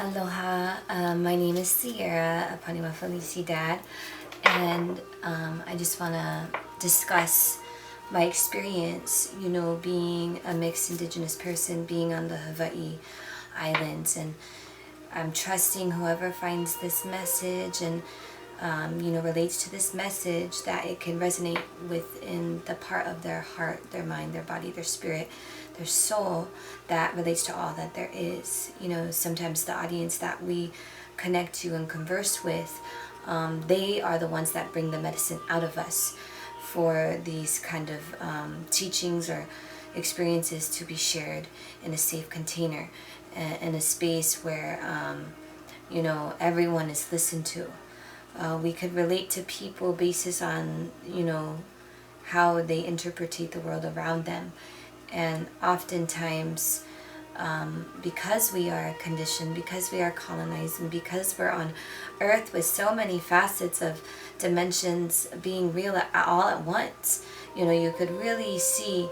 Aloha, my name is Sierra Apaniwa Felicidad, and I just want to discuss my experience, being a mixed indigenous person, being on the Hawaii Islands, and I'm trusting whoever finds this message and relates to this message, that it can resonate within the part of their heart, their mind, their body, their spirit, their soul, that relates to all that there is. Sometimes the audience that we connect to and converse with, they are the ones that bring the medicine out of us for these kind of teachings or experiences to be shared in a safe container, in a space where everyone is listened to. We could relate to people basis on how they interpret the world around them, and oftentimes because we are conditioned, because we are colonized, and because we're on earth with so many facets of dimensions being real all at once, you could really see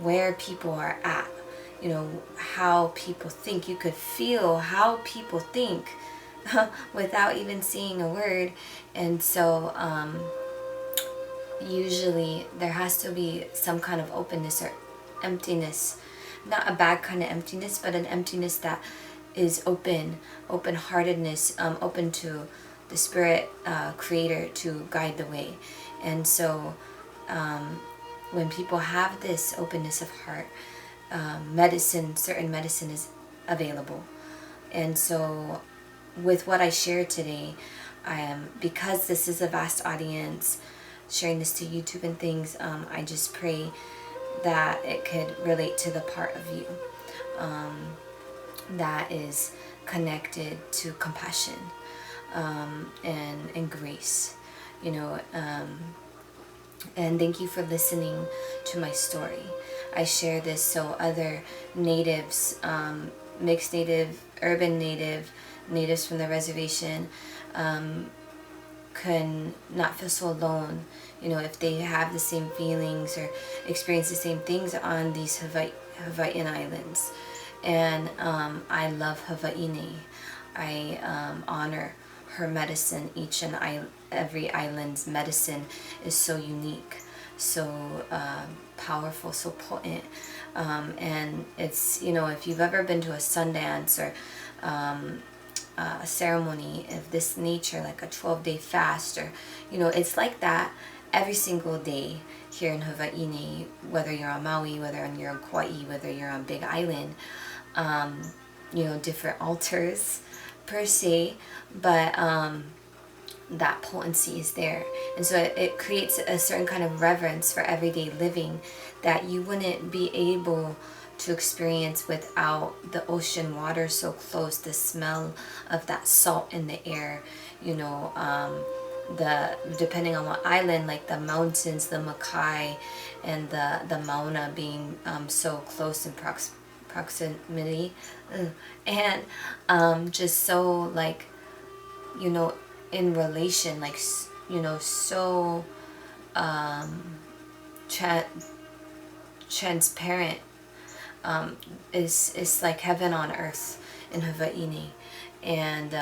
where people are at, how people think. You could feel how people think without even seeing a word. And so usually there has to be some kind of openness or emptiness, not a bad kind of emptiness, but an emptiness that is open-heartedness, open to the spirit creator to guide the way. And so when people have this openness of heart, certain medicine is available. And so with what I share today, because this is a vast audience, sharing this to YouTube and things, I just pray that it could relate to the part of you that is connected to compassion and grace, and thank you for listening to my story. I share this so other natives, mixed native, urban native, natives from the reservation, can not feel so alone, if they have the same feelings or experience the same things on these Hawaiian islands. And I love Hawaii'ni. I honor her medicine. Each and every island's medicine is so unique, so powerful, so potent. And it's, if you've ever been to a Sundance or a ceremony of this nature, like a 12-day fast, or it's like that every single day here in Hawaii, whether you're on Maui, whether you're on Kauai, whether you're on Big Island. Different altars per se, but that potency is there. And so it creates a certain kind of reverence for everyday living that you wouldn't be able to experience without the ocean water so close, the smell of that salt in the air, depending on what island, like the mountains, the Makai and the Mauna being so close in proximity, and just so like, in relation, like, so transparent. Is like heaven on earth in Hawaii, and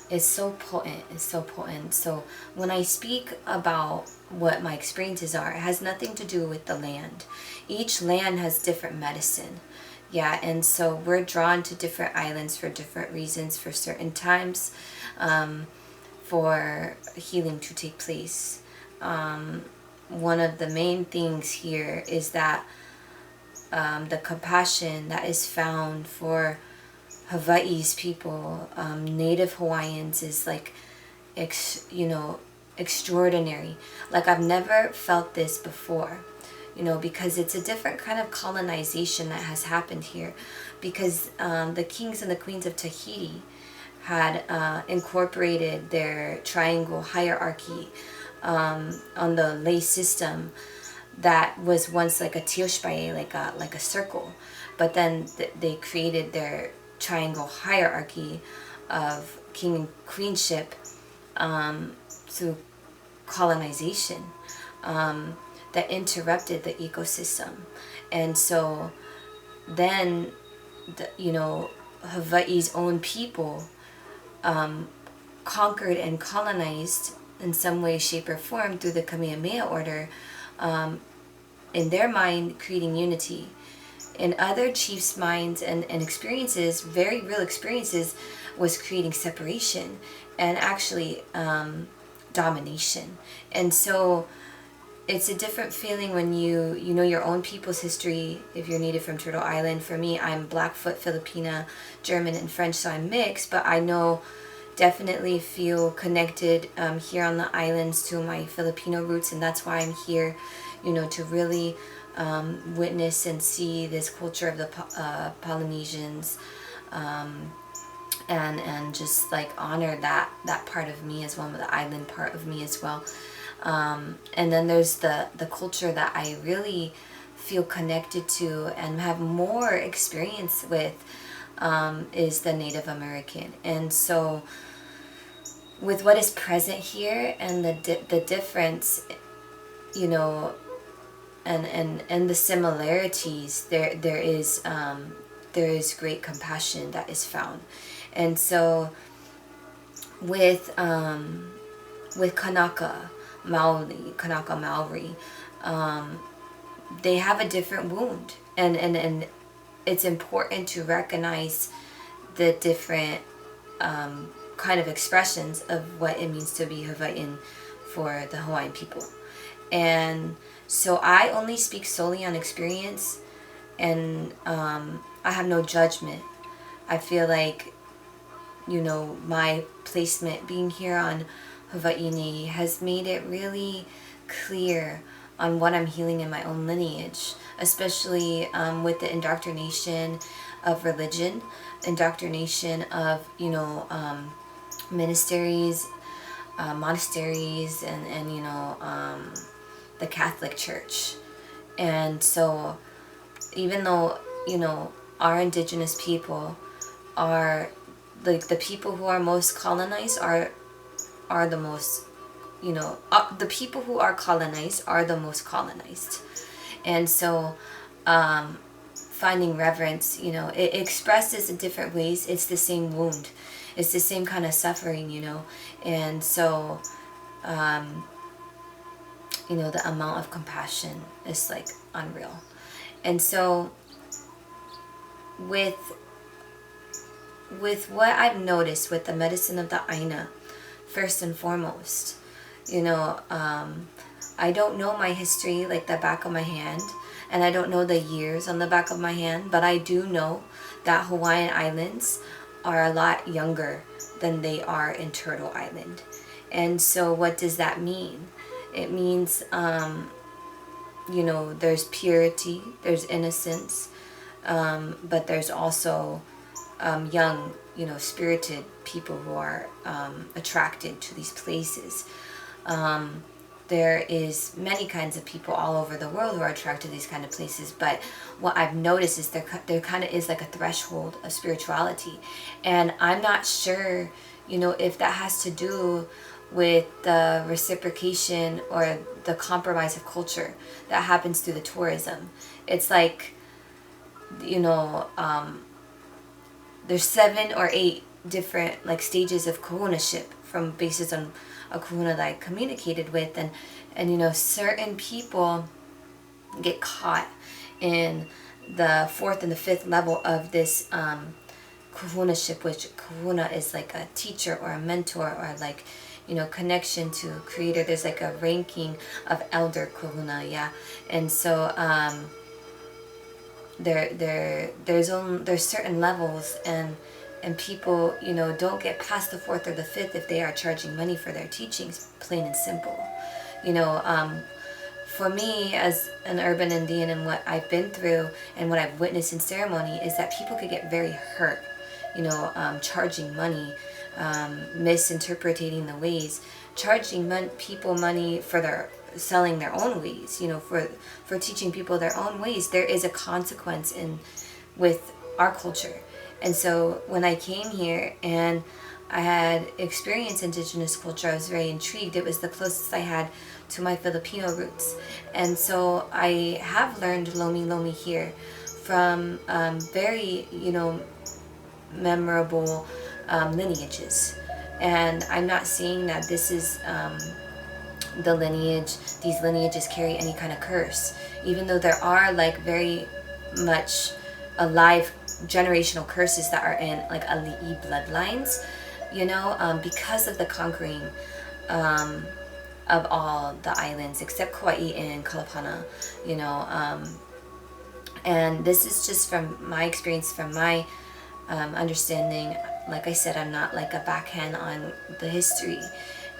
it's so potent. It's so potent. So when I speak about what my experiences are, it has nothing to do with the land. Each land has different medicine. Yeah, and so we're drawn to different islands for different reasons, for certain times, for healing to take place. One of the main things here is that the compassion that is found for Hawaii's people, native Hawaiians, is like, extraordinary. Like, I've never felt this before, because it's a different kind of colonization that has happened here, because the kings and the queens of Tahiti had incorporated their triangle hierarchy on the lei system that was once like a tioshpae, like a circle, but then they created their triangle hierarchy of king and queenship through colonization that interrupted the ecosystem. And so then Hawaii's own people conquered and colonized in some way, shape, or form through the Kamehameha order, in their mind, creating unity. In other chiefs' minds and experiences, very real experiences, was creating separation and actually domination. And so it's a different feeling when you know your own people's history. If you're native from Turtle Island, for me, I'm Blackfoot, Filipina, German, and French, so I'm mixed, but I know, definitely feel connected here on the islands to my Filipino roots, and that's why I'm here, to really witness and see this culture of the Polynesians, and just like honor that part of me as well, the island part of me as well. And then there's the culture that I really feel connected to and have more experience with, is the Native American. And so with what is present here and the difference, and the similarities, there is great compassion that is found. And so with Kanaka Maori, they have a different wound, and it's important to recognize the different kind of expressions of what it means to be Hawaiian for the Hawaiian people. And so I only speak solely on experience, and I have no judgment. I feel like, my placement being here on Hawaii has made it really clear on what I'm healing in my own lineage, especially with the indoctrination of religion, indoctrination of, ministries, monasteries, and the Catholic Church. And so even though, our indigenous people are like the people who are most colonized are the most, the people who are colonized are the most colonized. And so finding reverence, it expresses in different ways. It's the same wound. It's the same kind of suffering, And so, the amount of compassion is like unreal. And so with what I've noticed with the medicine of the Aina, first and foremost, I don't know my history like the back of my hand, and I don't know the years on the back of my hand, but I do know that Hawaiian Islands are a lot younger than they are in Turtle Island. And so what does that mean? It means, there's purity, there's innocence, but there's also young, spirited people who are attracted to these places. There is many kinds of people all over the world who are attracted to these kind of places, but what I've noticed is there kind of is like a threshold of spirituality, and I'm not sure, if that has to do with the reciprocation or the compromise of culture that happens through the tourism. It's like, there's 7 or 8 different like stages of kahunaship from basis on a kahuna that I communicated with, and certain people get caught in the 4th and the 5th level of this kahunaship, which kahuna is like a teacher or a mentor or like, connection to creator. There's like a ranking of elder kahuna, yeah. And so there's certain levels, and people, don't get past the 4th or the 5th if they are charging money for their teachings, plain and simple. For me as an urban Indian, and what I've been through and what I've witnessed in ceremony is that people could get very hurt, charging money, misinterpreting the ways, charging people money for their selling their own ways, for teaching people their own ways. There is a consequence with our culture. And so when I came here and I had experienced indigenous culture, I was very intrigued. It was the closest I had to my Filipino roots. And so I have learned Lomi-Lomi here from very, memorable lineages. And I'm not saying that this is the lineage, these lineages carry any kind of curse, even though there are like very much alive generational curses that are in like Ali'i bloodlines, because of the conquering of all the islands except Kauai and Kalapana, and this is just from my experience, from my understanding. Like I said, I'm not like a backhand on the history.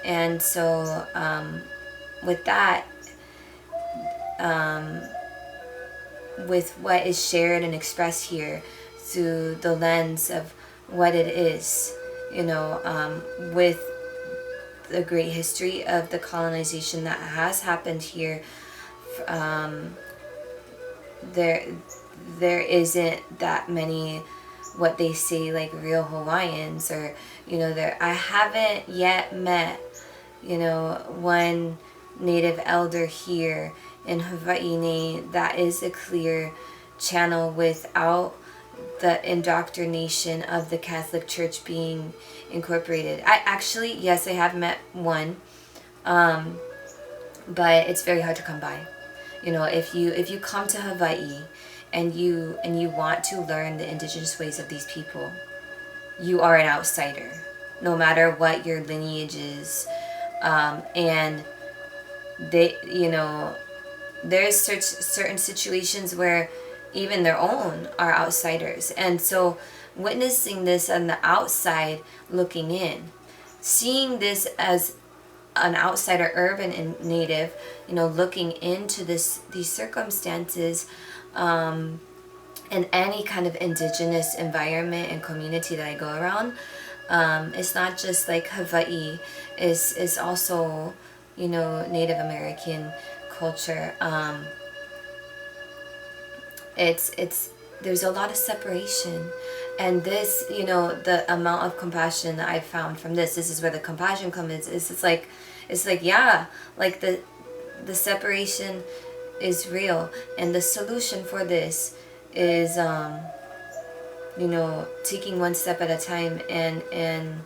And so with that, with what is shared and expressed here through the lens of what it is, with the great history of the colonization that has happened here, there isn't that many what they say like real Hawaiians, or there, I haven't yet met one native elder here in Hawaii that is a clear channel without the indoctrination of the Catholic Church being incorporated. Yes, I have met one, but it's very hard to come by. If you come to Hawaii and you want to learn the indigenous ways of these people, you are an outsider, no matter what your lineage is. And they, there's certain situations where even their own are outsiders. And so witnessing this on the outside looking in, seeing this as an outsider, urban and native, looking into these circumstances, in any kind of indigenous environment and community that I go around, it's not just like Hawaii, is also, Native American culture. There's a lot of separation, and this, the amount of compassion that I found from this is where the compassion comes. It's like yeah, like the separation is real, and the solution for this is taking one step at a time, and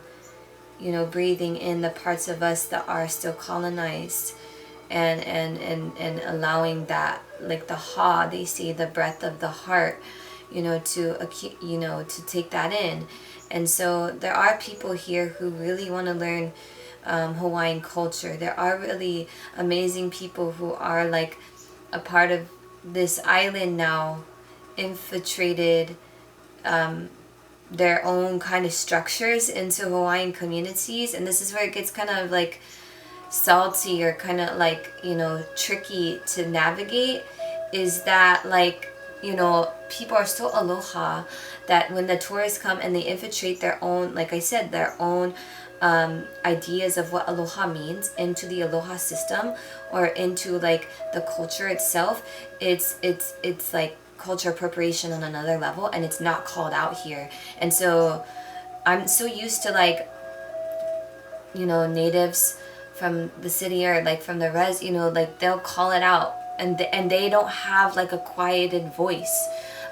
breathing in the parts of us that are still colonized, and allowing that, like the ha, they say, the breath of the heart, to take that in. And so there are people here who really want to learn Hawaiian culture. There are really amazing people who are like a part of this island now, infiltrated their own kind of structures into Hawaiian communities. And this is where it gets kind of like salty, or kind of like, tricky to navigate, is that like, people are so aloha that when the tourists come and they infiltrate their own, like I said, their own ideas of what aloha means into the aloha system, or into like the culture itself, it's like culture appropriation on another level, and it's not called out here. And so I'm so used to like, natives from the city, or like from the res, like they'll call it out, and they don't have like a quieted voice.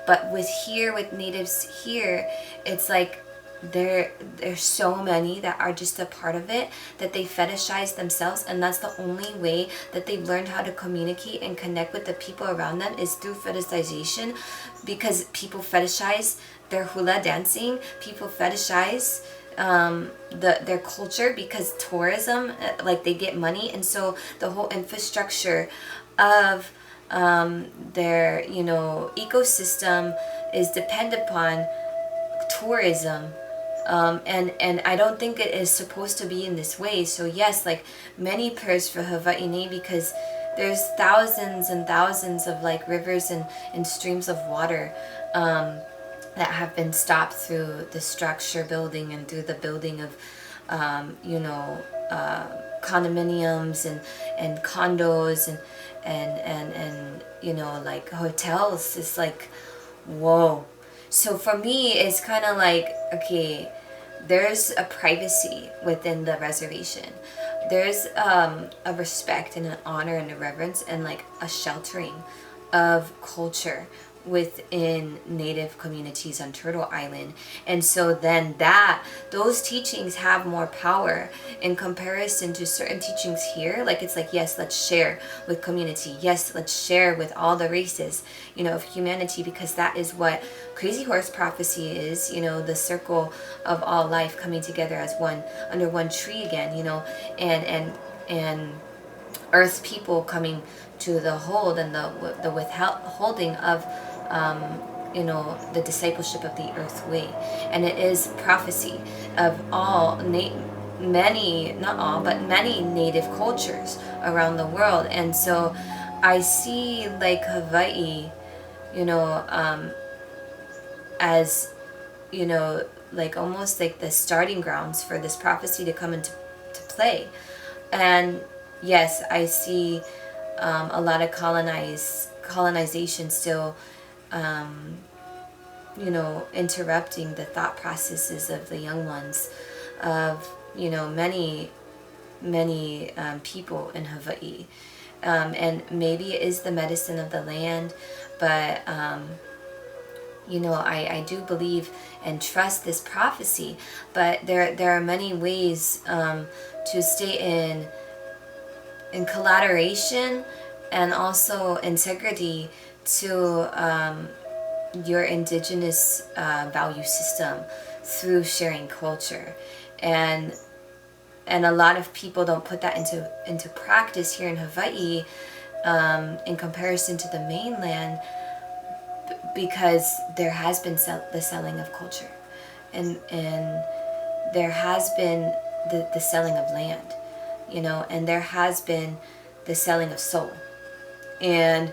But with natives here, it's like there's so many that are just a part of it, that they fetishize themselves, and that's the only way that they've learned how to communicate and connect with the people around them, is through fetishization. Because people fetishize their hula dancing, people fetishize their culture, because tourism, like they get money, and so the whole infrastructure of their ecosystem is dependent upon tourism. And I don't think it is supposed to be in this way. So yes, like many prayers for Hawaii, because there's thousands and thousands of like rivers and streams of water that have been stopped through the structure building, and through the building of condominiums and condos and like hotels. It's like, whoa. So for me, it's kind of like, okay, there's a privacy within the reservation. There's a respect and an honor and a reverence, and like a sheltering of culture within native communities on Turtle Island. And so then those teachings have more power in comparison to certain teachings here. Like, it's like, yes, let's share with community. Yes, let's share with all the races, of humanity, because that is what Crazy Horse prophecy is, the circle of all life coming together as one, under one tree again, and Earth people coming to the hold, and the withholding of the discipleship of the Earth way. And it is prophecy of many, not all, but many native cultures around the world. And so I see like Hawaii, as, like almost like the starting grounds for this prophecy to come into play. And yes, I see a lot of colonization still, interrupting the thought processes of the young ones, of, many people in Hawaii. And maybe it is the medicine of the land, but, I do believe and trust this prophecy. But there are many ways to stay in collaboration and also integrity to your indigenous value system through sharing culture. And a lot of people don't put that into practice here in Hawaii, in comparison to the mainland, because there has been the selling of culture, and there has been the selling of land, and there has been the selling of soul. And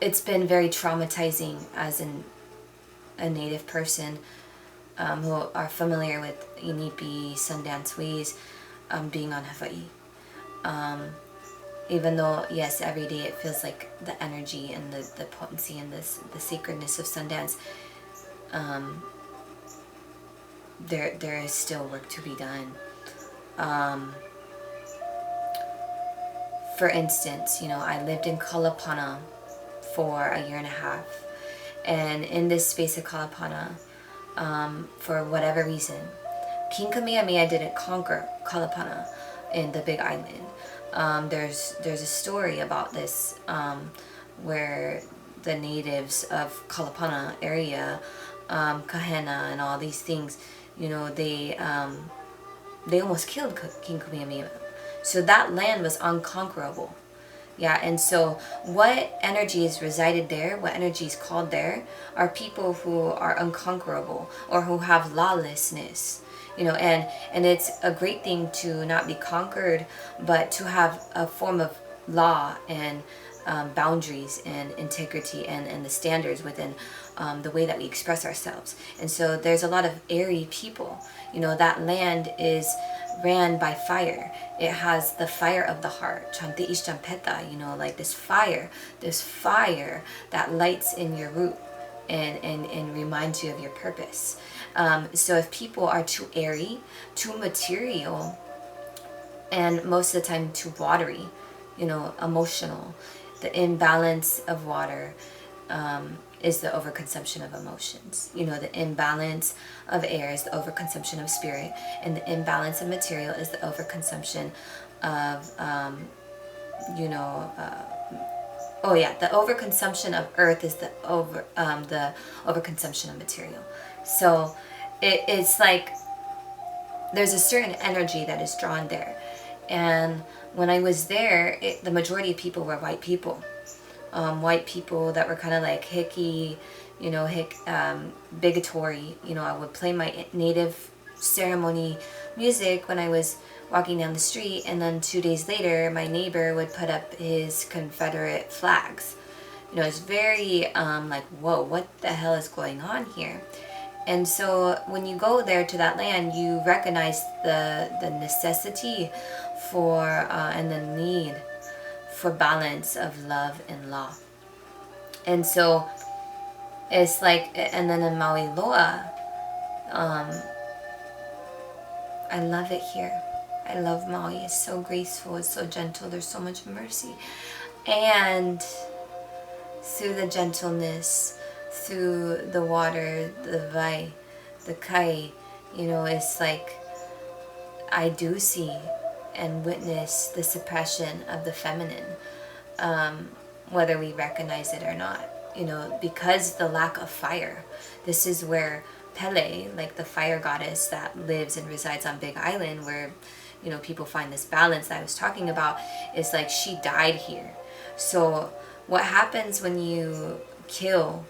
it's been very traumatizing as a native person, who are familiar with Inipi Sundance ways, being on Hawaii. Even though, yes, every day it feels like the energy and the potency and the sacredness of Sundance, there is still work to be done. For instance, I lived in Kalapana for a year and a half, and in this space of Kalapana, for whatever reason, King Kamehameha didn't conquer Kalapana in the Big Island. There's a story about this, where the natives of Kalapana area, Kahena and all these things, they almost killed King Kamehameha. So that land was unconquerable. Yeah, and so what energies resided there, what energies called there, are people who are unconquerable or who have lawlessness. And it's a great thing to not be conquered, but to have a form of law and boundaries and integrity and the standards within the way that we express ourselves. And so there's a lot of airy people. That land is ran by fire. It has the fire of the heart, Chante Ishtampeta, like this fire that lights in your root and reminds you of your purpose. So if people are too airy, too material, and most of the time too watery, emotional, the imbalance of water is the overconsumption of emotions. The imbalance of air is the overconsumption of spirit, and the imbalance of material is the overconsumption of, the overconsumption of earth is the overconsumption of material. So it's like there's a certain energy that is drawn there. And when I was there, the majority of people were white people. White people that were kind of like hicky, bigatory. I would play my native ceremony music when I was walking down the street, and then 2 days later, my neighbor would put up his Confederate flags. It's very like, whoa, what the hell is going on here? And so when you go there to that land, you recognize the necessity for and the need for balance of love and law. And so it's like, and then in Maui Loa, I love it here. I love Maui. It's so graceful, it's so gentle, there's so much mercy. And through the gentleness, through the water, the vai, the kai, you know, it's like I do see and witness the suppression of the feminine, whether we recognize it or not. You know, because the lack of fire. This is where Pele, like the fire goddess that lives and resides on Big Island, where, you know, people find this balance that I was talking about, is like she died here. So what happens when you kill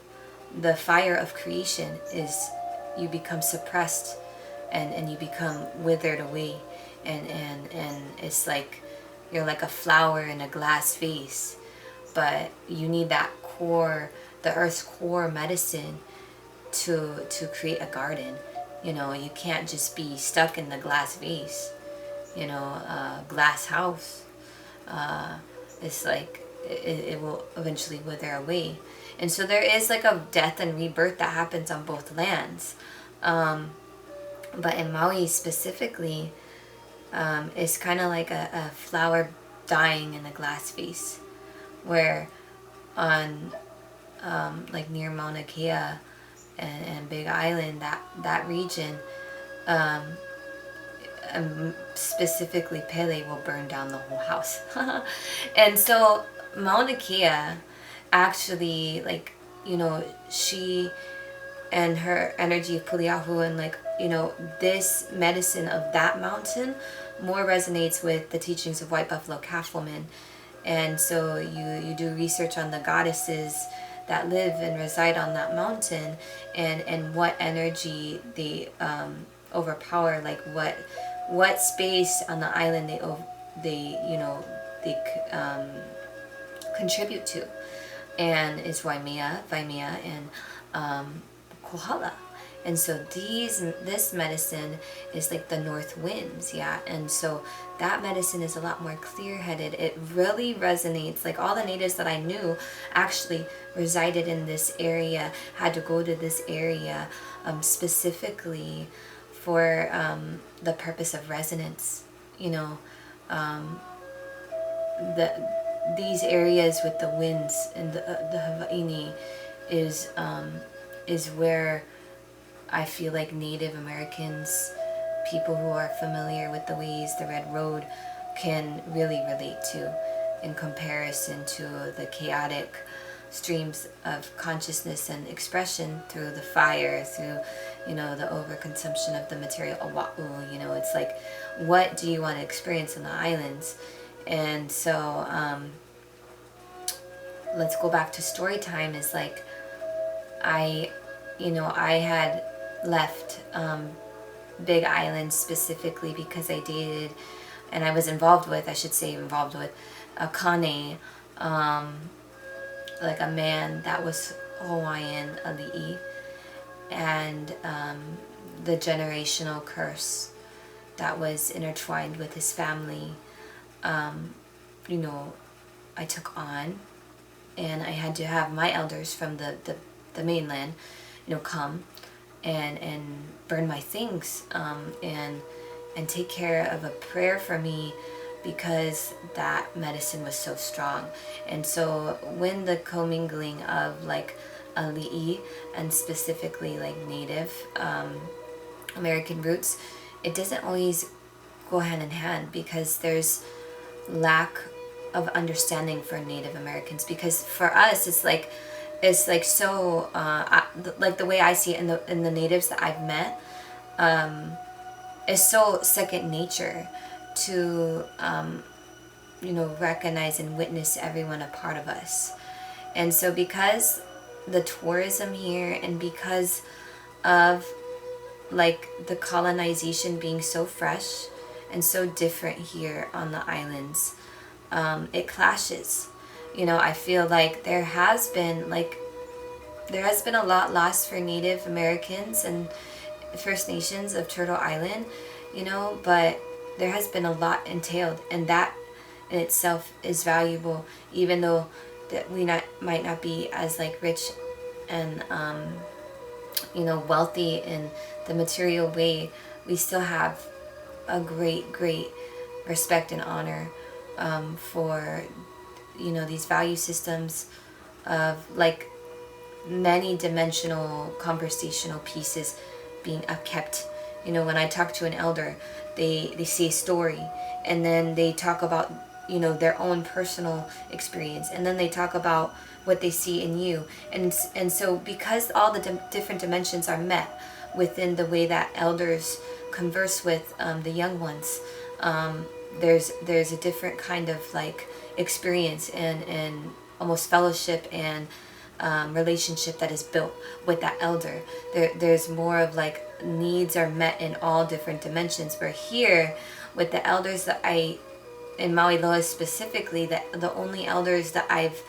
the fire of creation is you become suppressed, and you become withered away, and it's like you're like a flower in a glass vase, but you need that core, the earth's core medicine to create a garden. You know, you can't just be stuck in the glass vase, you know, glass house. It's like it will eventually wither away. And so there is like a death and rebirth that happens on both lands. But in Maui specifically, it's kind of like a flower dying in a glass vase, where on like near Mauna Kea and Big Island, that region, specifically Pele will burn down the whole house. And so Mauna Kea actually, like, you know, she and her energy of Puliahu, and like, you know, this medicine of that mountain more resonates with the teachings of White Buffalo Calf Woman. And so you do research on the goddesses that live and reside on that mountain, and what energy they overpower, like what space on the island they you know they contribute to. And it's Waimea, and Kohala. And so this medicine is like the north winds, yeah. And so that medicine is a lot more clear-headed. It really resonates. Like all the natives that I knew actually resided in this area, had to go to this area specifically for the purpose of resonance. You know, these areas with the winds and the Hawaiiani is where I feel like Native Americans, people who are familiar with the ways, the Red Road, can really relate to, in comparison to the chaotic streams of consciousness and expression through the fire, through, you know, the overconsumption of the material Oahu. You know, it's like, what do you want to experience in the islands? And so let's go back to story time. Is like I had left Big Island specifically because I dated, and I was involved with a Kane, like a man that was Hawaiian ali'i, and the generational curse that was intertwined with his family, you know, I took on, and I had to have my elders from the mainland, you know, come and burn my things, and take care of a prayer for me, because that medicine was so strong. And so when the commingling of like ali'i and specifically like Native American roots, it doesn't always go hand in hand, because there's lack of understanding for Native Americans. Because for us, it's like so like the way I see it in the natives that I've met, is so second nature to you know, recognize and witness everyone a part of us. And so because the tourism here, and because of like the colonization being so fresh and so different here on the islands, it clashes. You know, I feel like there has been a lot lost for Native Americans and First Nations of Turtle Island, you know, but there has been a lot entailed, and that in itself is valuable, even though that we might not be as like rich and you know, wealthy in the material way. We still have a great respect and honor for, you know, these value systems of like many dimensional conversational pieces being upkept. You know, when I talk to an elder, they say a story, and then they talk about, you know, their own personal experience, and then they talk about what they see in you. And so because all the different dimensions are met within the way that elders converse with the young ones, there's a different kind of like experience and almost fellowship and relationship that is built with that elder. There's more of like needs are met in all different dimensions. Where here, with the elders that in Maui Loa specifically, the only elders that I've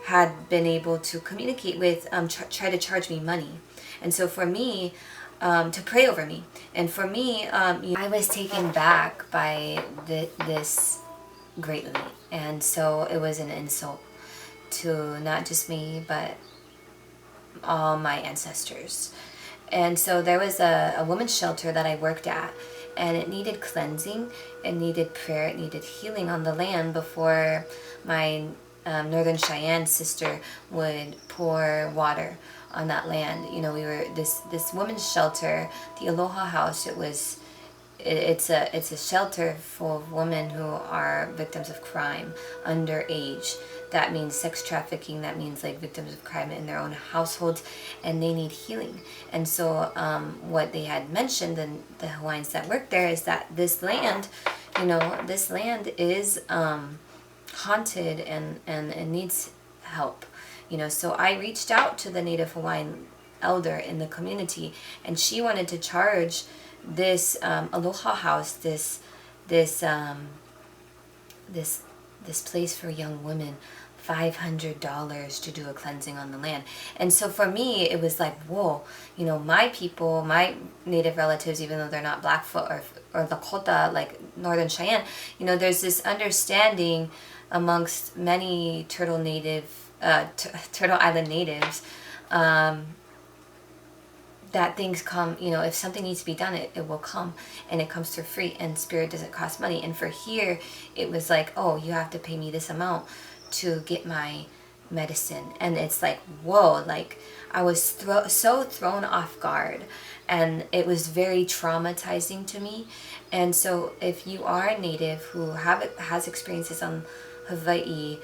had been able to communicate with try to charge me money. And so for me, to pray over me. And for me, I was taken back by this greatly. And so it was an insult to not just me, but all my ancestors. And so there was a women's shelter that I worked at, and it needed cleansing, it needed prayer, it needed healing on the land before my Northern Cheyenne sister would pour water on that land. You know, we were this women's shelter, the Aloha House. It's a shelter full of women who are victims of crime, underage. That means sex trafficking. That means like victims of crime in their own households, and they need healing. And so, what they had mentioned, and the Hawaiians that work there, is that this land, you know, this land is haunted and it needs help. You know, so I reached out to the Native Hawaiian elder in the community, and she wanted to charge this Aloha House, this place for young women, $500 to do a cleansing on the land. And so for me, it was like, whoa, you know, my people, my Native relatives, even though they're not Blackfoot or Lakota, like Northern Cheyenne, you know, there's this understanding amongst many Turtle Island natives, that things come, you know, if something needs to be done, it will come, and it comes for free, and spirit doesn't cost money. And for here, it was like, oh, you have to pay me this amount to get my medicine. And it's like, whoa, like I was so thrown off guard, and it was very traumatizing to me. And so if you are a Native who has experiences on Hawaii,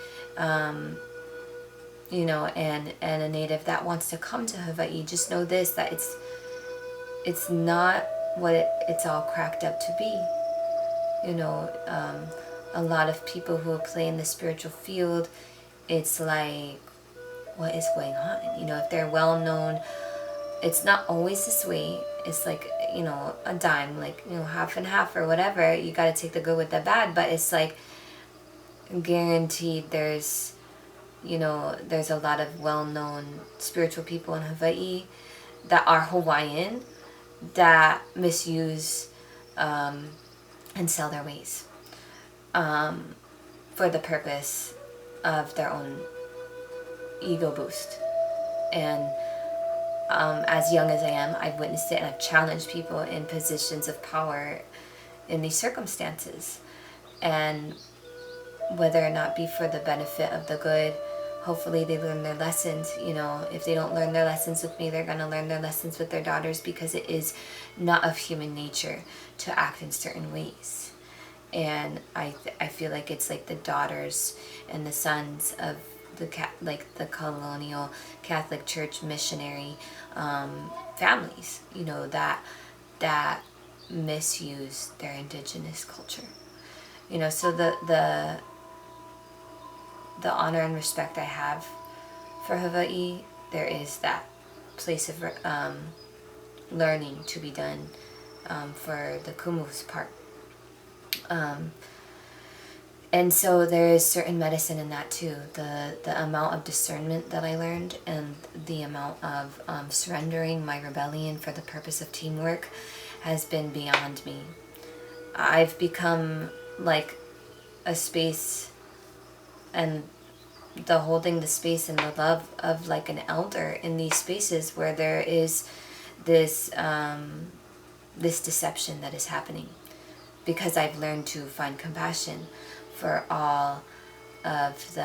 you know, and a Native that wants to come to Hawaii, just know this, that it's not what it's all cracked up to be. You know, a lot of people who play in the spiritual field, it's like, what is going on? You know, if they're well known, it's not always this way. It's like, you know, a dime, like, you know, half and half or whatever. You got to take the good with the bad, but it's like guaranteed there's, you know, there's a lot of well-known spiritual people in Hawaii that are Hawaiian that misuse and sell their ways for the purpose of their own ego boost. And as young as I am, I've witnessed it, and I've challenged people in positions of power in these circumstances. And whether or not be for the benefit of the good, hopefully they learn their lessons. You know, if they don't learn their lessons with me, they're going to learn their lessons with their daughters, because it is not of human nature to act in certain ways. And I feel like it's like the daughters and the sons of the colonial Catholic Church missionary families, you know, that misuse their indigenous culture. You know, so the honor and respect I have for Hawaii, there is that place of learning to be done for the Kumu's part. And so there is certain medicine in that too. The amount of discernment that I learned, and the amount of surrendering my rebellion for the purpose of teamwork has been beyond me. I've become like a space, and the holding the space and the love of like an elder in these spaces where there is this this deception that is happening. because I've learned to find compassion for all of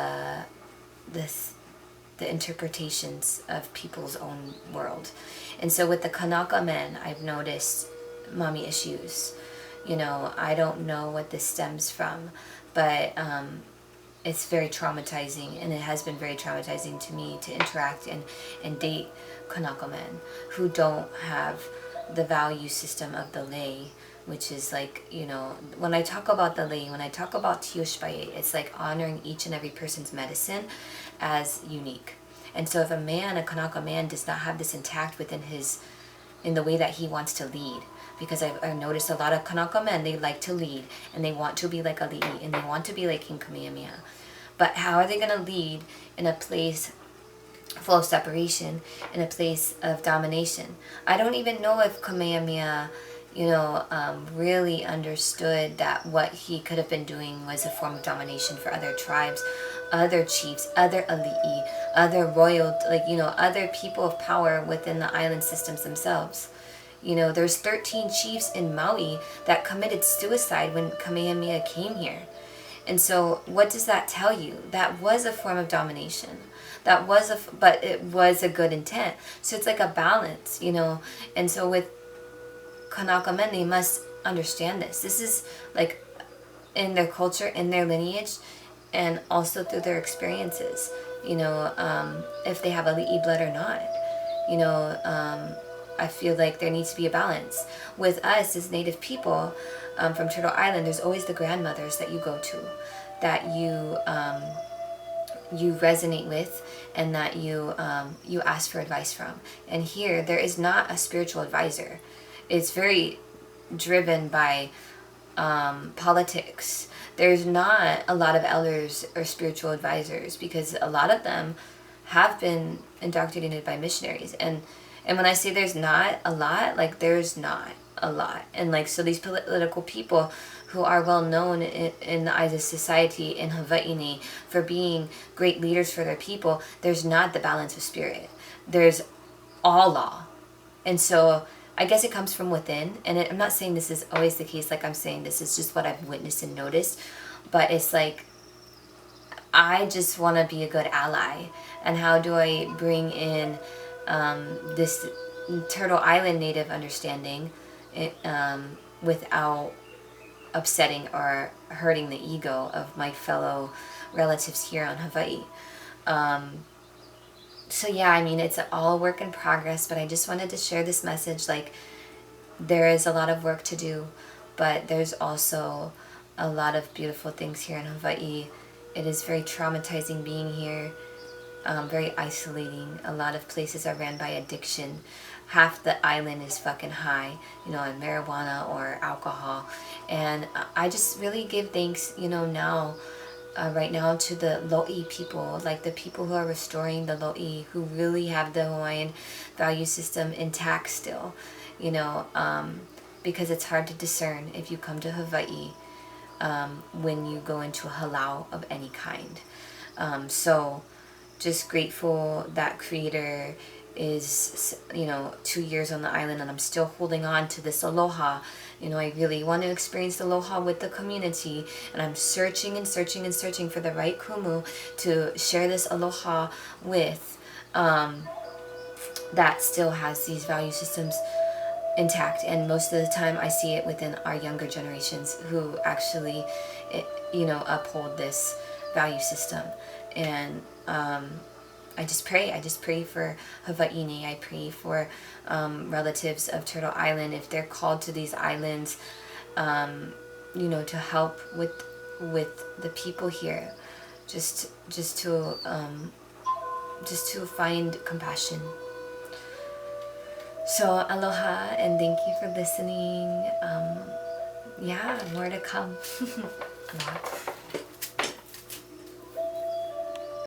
this the interpretations of people's own world. And so with the Kanaka men, I've noticed mommy issues. You know, I don't know what this stems from, but it's very traumatizing, and it has been very traumatizing to me to interact and date Kanaka men who don't have the value system of the lei, which is like, you know, when I talk about the lei, when I talk about Tioshpaye, it's like honoring each and every person's medicine as unique. And so if a man, a Kanaka man, does not have this intact within his, in the way that he wants to lead, because I've noticed a lot of Kanaka men, they like to lead, and they want to be like Ali'i, and they want to be like King Kamehameha. But how are they going to lead in a place full of separation, in a place of domination? I don't even know if Kamehameha, you know, really understood that what he could have been doing was a form of domination for other tribes, other chiefs, other ali'i, other royal, like, you know, other people of power within the island systems themselves. You know, there's 13 chiefs in Maui that committed suicide when Kamehameha came here. And so what does that tell you? That was a form of domination. That was but it was a good intent. So it's like a balance, you know. And so with Kanaka men, they must understand this. This is like in their culture, in their lineage, and also through their experiences, you know, if they have a Li'i blood or not. You know, I feel like there needs to be a balance. With us as Native people from Turtle Island, there's always the grandmothers that you go to, that you resonate with, and that you ask for advice from. And here, there is not a spiritual advisor. It's very driven by politics. There's not a lot of elders or spiritual advisors, because a lot of them have been indoctrinated by missionaries. And when I say there's not a lot, like, there's not a lot. And like, so these political people who are well known in the eyes of society in Hawaii for being great leaders for their people, there's not the balance of spirit. There's all law. And so I guess it comes from within. And I'm not saying this is always the case. Like, I'm saying this is just what I've witnessed and noticed. But it's like, I just want to be a good ally. And how do I bring in this Turtle Island Native understanding without upsetting or hurting the ego of my fellow relatives here on Hawaii? So yeah, I mean, it's all a work in progress, but I just wanted to share this message. Like, there is a lot of work to do, but there's also a lot of beautiful things here in Hawaii. It is very traumatizing being here, very isolating. A lot of places are ran by addiction. Half the island is fucking high, you know, on marijuana or alcohol. And I just really give thanks, you know, now, right now, to the Lo'i people, like the people who are restoring the Lo'i, who really have the Hawaiian value system intact still, you know, because it's hard to discern if you come to Hawaii when you go into a halau of any kind. So just grateful that Creator is, you know, 2 years on the island, and I'm still holding on to this aloha. You know, I really want to experience the aloha with the community, and I'm searching and searching and searching for the right kumu to share this aloha with, that still has these value systems intact. And most of the time I see it within our younger generations who actually, you know, uphold this value system. And I just pray for Hawaii. I pray for relatives of Turtle Island, if they're called to these islands, you know, to help with the people here, just to find compassion. So aloha, and thank you for listening. Yeah, more to come. Aloha.